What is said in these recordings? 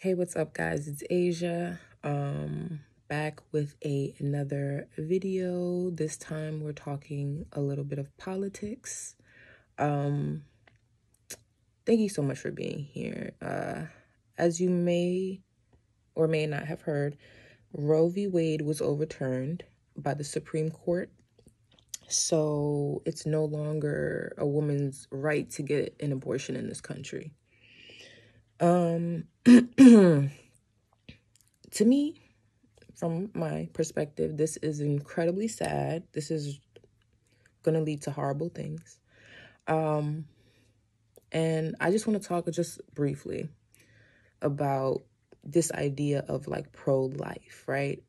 Hey, what's up, guys? It's Asia. Back with another video. This time we're talking a little bit of politics. Thank you so much for being here. As you may or may not have heard, Roe v. Wade was overturned by the Supreme Court. So it's no longer a woman's right to get an abortion in this country. To me, from my perspective, this is incredibly sad. This is going to lead to horrible things. And I just want to talk just briefly about this idea of like pro-life, right?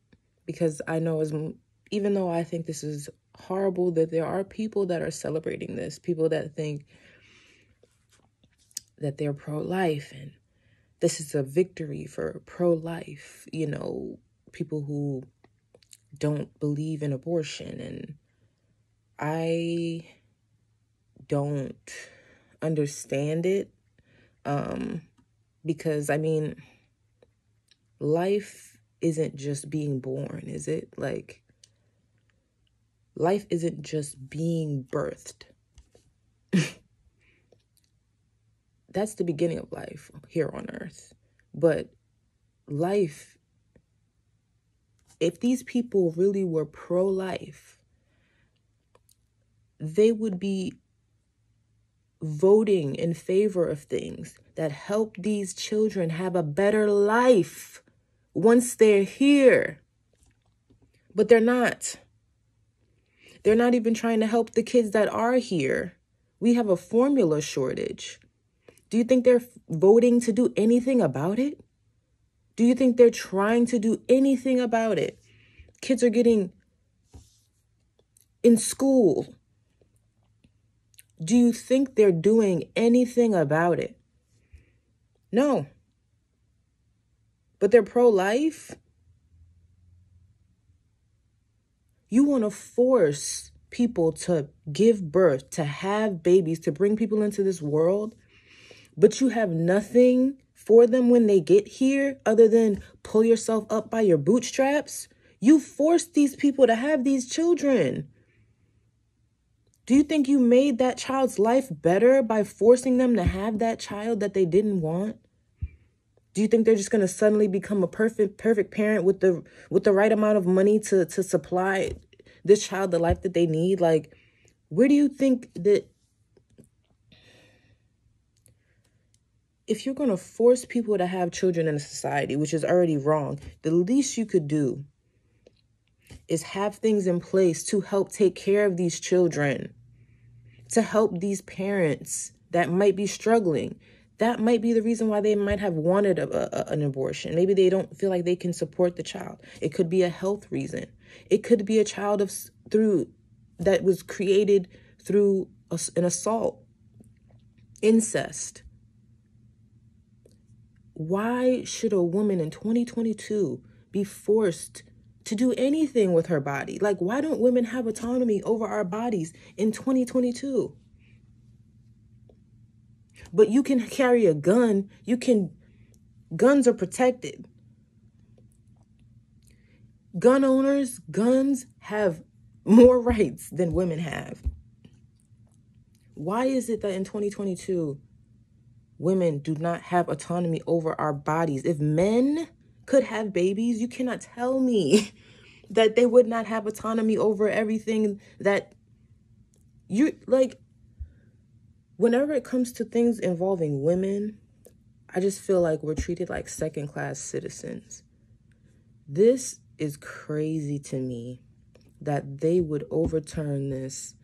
Because I know even though I think this is horrible, that there are people that are celebrating this, people that think that they're pro-life and this is a victory for pro-life, people who don't believe in abortion. And I don't understand it because, life isn't just being born, is it? Like, life isn't just being birthed. That's the beginning of life here on earth. But life, if these people really were pro-life, they would be voting in favor of things that help these children have a better life once they're here. But they're not. They're not even trying to help the kids that are here. We have a formula shortage. Do you think they're voting to do anything about it? Do you think they're trying to do anything about it? Kids are getting in school. Do you think they're doing anything about it? No. But they're pro-life? You want to force people to give birth, to have babies, to bring people into this world, but you have nothing for them when they get here other than pull yourself up by your bootstraps? You forced these people to have these children. Do you think you made that child's life better by forcing them to have that child that they didn't want? Do you think they're just going to suddenly become a perfect parent with the right amount of money to supply this child the life that they need? Like, where do you think that if you're going to force people to have children in a society, which is already wrong, the least you could do is have things in place to help take care of these children, to help these parents that might be struggling. That might be the reason why they might have wanted an abortion. Maybe they don't feel like they can support the child. It could be a health reason. It could be a child that was created through an assault, incest. Why should a woman in 2022 be forced to do anything with her body? Like, why don't women have autonomy over our bodies in 2022? But you can carry a gun. Guns are protected. Gun owners, guns have more rights than women have. Why is it that in 2022, women do not have autonomy over our bodies? If men could have babies, you cannot tell me that they would not have autonomy over everything that you like. Whenever it comes to things involving women, I just feel like we're treated like second-class citizens. This is crazy to me that they would overturn this.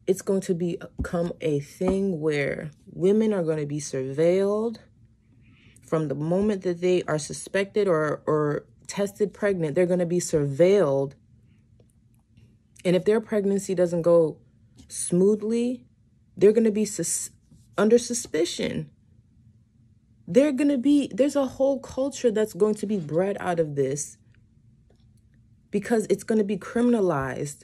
It's going to become a thing where women are going to be surveilled from the moment that they are suspected or tested pregnant. They're going to be surveilled. And if their pregnancy doesn't go smoothly, they're going to be under suspicion. There's a whole culture that's going to be bred out of this because it's going to be criminalized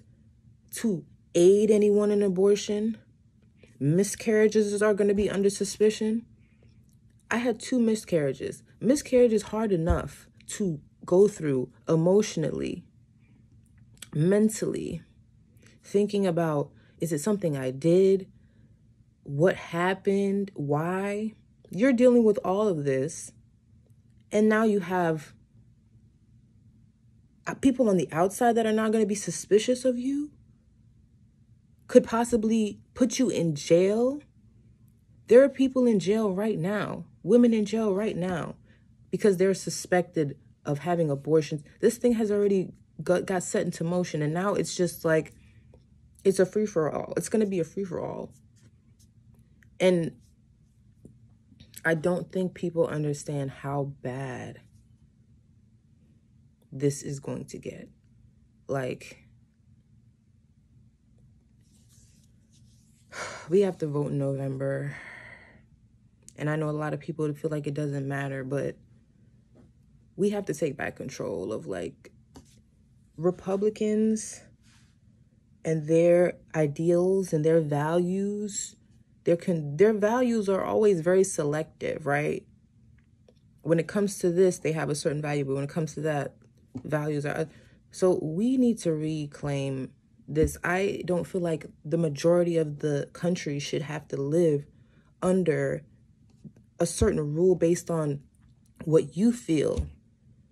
to aid anyone in abortion. Miscarriages are going to be under suspicion. I had 2 miscarriages. Miscarriage is hard enough to go through emotionally, mentally, thinking about, is it something I did? What happened? Why? You're dealing with all of this. And now you have people on the outside that are not going to be suspicious of you, could possibly put you in jail. There are people in jail right now, women in jail right now, because they're suspected of having abortions. This thing has already got set into motion, and now it's just like, it's a free-for-all. It's going to be a free-for-all. And I don't think people understand how bad this is going to get. Like, we have to vote in November. And I know a lot of people feel like it doesn't matter, but we have to take back control of, like, Republicans and their ideals and their values. Their values are always very selective, right? When it comes to this, they have a certain value, but when it comes to that, values are... So we need to reclaim this. I don't feel like the majority of the country should have to live under a certain rule based on what you feel.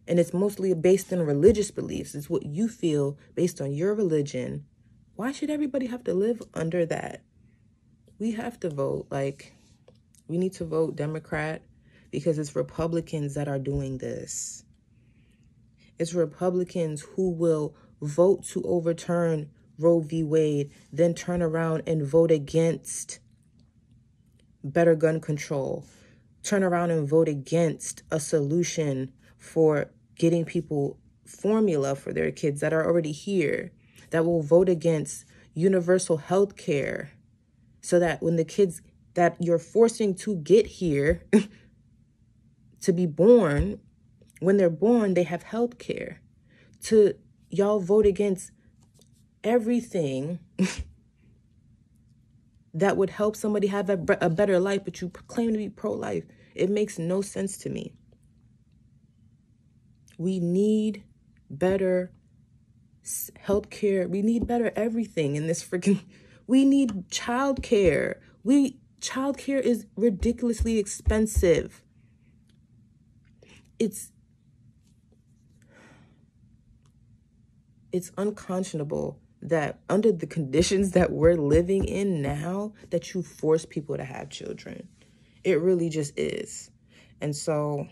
And it's mostly based on religious beliefs. It's what you feel based on your religion. Why should everybody have to live under that? We have to vote. Like, we need to vote Democrat because it's Republicans that are doing this. It's Republicans who will vote to overturn Roe v. Wade, then turn around and vote against better gun control, turn around and vote against a solution for getting people formula for their kids that are already here, that will vote against universal health care so that when the kids that you're forcing to get here to be born, when they're born, they have health care. To y'all vote against everything that would help somebody have a better life, but you claim to be pro-life. It makes no sense to me. We need better health care. We need better everything in this freaking... We need child care. Child care is ridiculously expensive. It's unconscionable that under the conditions that we're living in now, that you force people to have children. It really just is. And so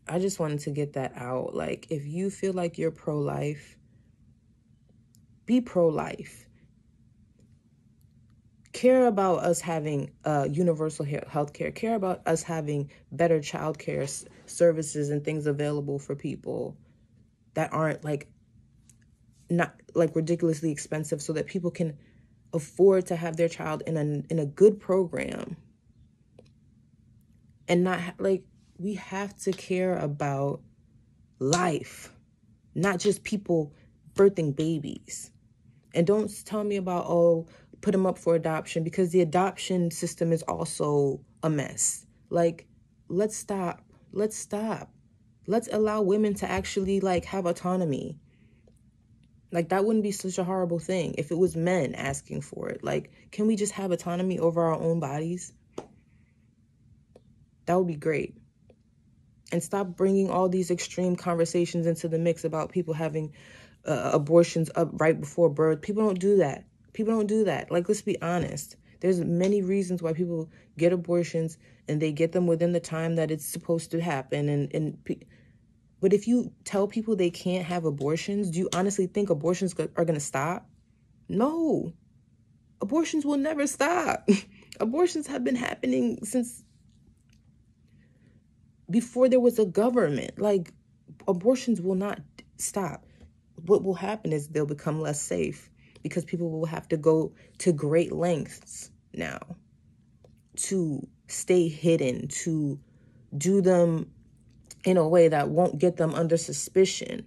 I just wanted to get that out. Like, if you feel like you're pro-life, be pro-life. Care about us having universal health care. Care about us having better child care services and things available for people that aren't not ridiculously expensive, so that people can afford to have their child in a good program. And not we have to care about life, not just people birthing babies. And don't tell me about, put them up for adoption, because the adoption system is also a mess. Like, let's stop. Let's allow women to actually have autonomy. Like, that wouldn't be such a horrible thing if it was men asking for it. Like, can we just have autonomy over our own bodies? That would be great. And stop bringing all these extreme conversations into the mix about people having abortions up right before birth. People don't do that. Like, let's be honest. There's many reasons why people get abortions, and they get them within the time that it's supposed to happen. But if you tell people they can't have abortions, do you honestly think abortions are going to stop? No. Abortions will never stop. Abortions have been happening since before there was a government. Like, abortions will not stop. What will happen is they'll become less safe, because people will have to go to great lengths now to stay hidden, to do them in a way that won't get them under suspicion.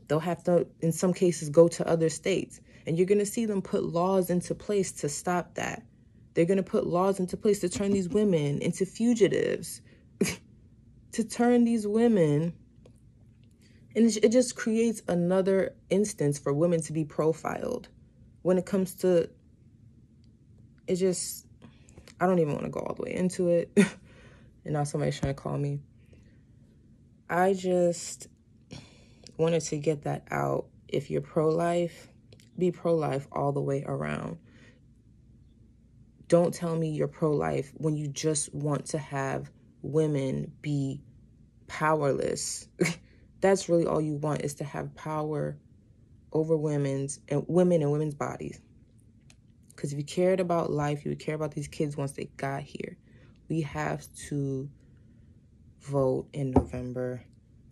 They'll have to, in some cases, go to other states. And you're going to see them put laws into place to stop that. They're going to put laws into place to turn these women into fugitives, to turn these women, and it just creates another instance for women to be profiled when it comes to, it just, I don't even want to go all the way into it. And now somebody's trying to call me. I just wanted to get that out. If you're pro-life, be pro-life all the way around. Don't tell me you're pro-life when you just want to have women be powerless. That's really all you want, is to have power over women and women's bodies. Because if you cared about life, you would care about these kids once they got here. We have to vote in November.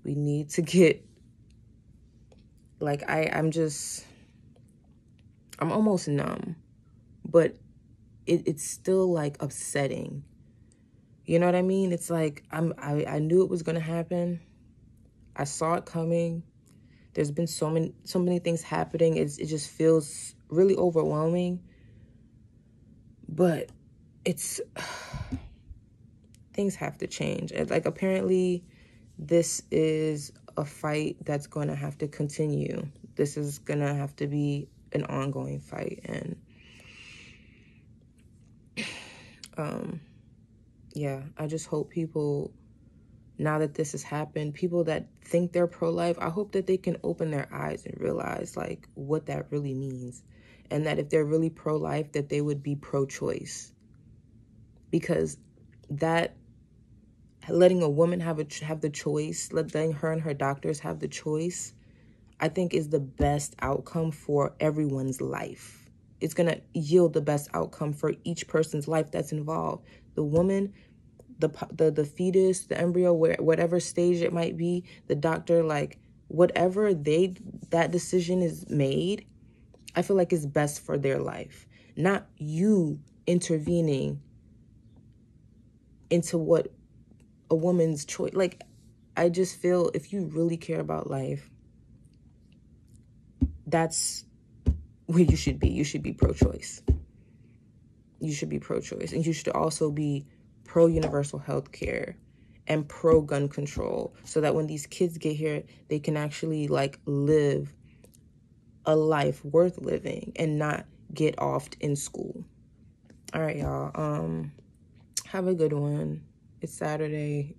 We need to get, like, I'm almost numb, but it's still like upsetting. You know what I mean? It's like, I knew it was going to happen. I saw it coming. There's been so many things happening. It just feels really overwhelming. But things have to change. Like, apparently this is a fight that's going to have to continue. This is going to have to be an ongoing fight. And yeah, I just hope people, now that this has happened, people that think they're pro-life, I hope that they can open their eyes and realize, like, what that really means. And that if they're really pro-life, that they would be pro-choice. Because that, letting a woman have the choice, letting her and her doctors have the choice, I think is the best outcome for everyone's life. It's going to yield the best outcome for each person's life that's involved. The woman, the fetus, the embryo, whatever stage it might be, the doctor, like, whatever that decision is made, I feel like is best for their life. Not you intervening into what a woman's choice. Like, I just feel if you really care about life, that's where you should be. You should be pro-choice. You should be pro-choice. And you should also be pro-universal health care and pro-gun control, so that when these kids get here, they can actually, like, live a life worth living and not get offed in school. All right, y'all. Have a good one. It's Saturday.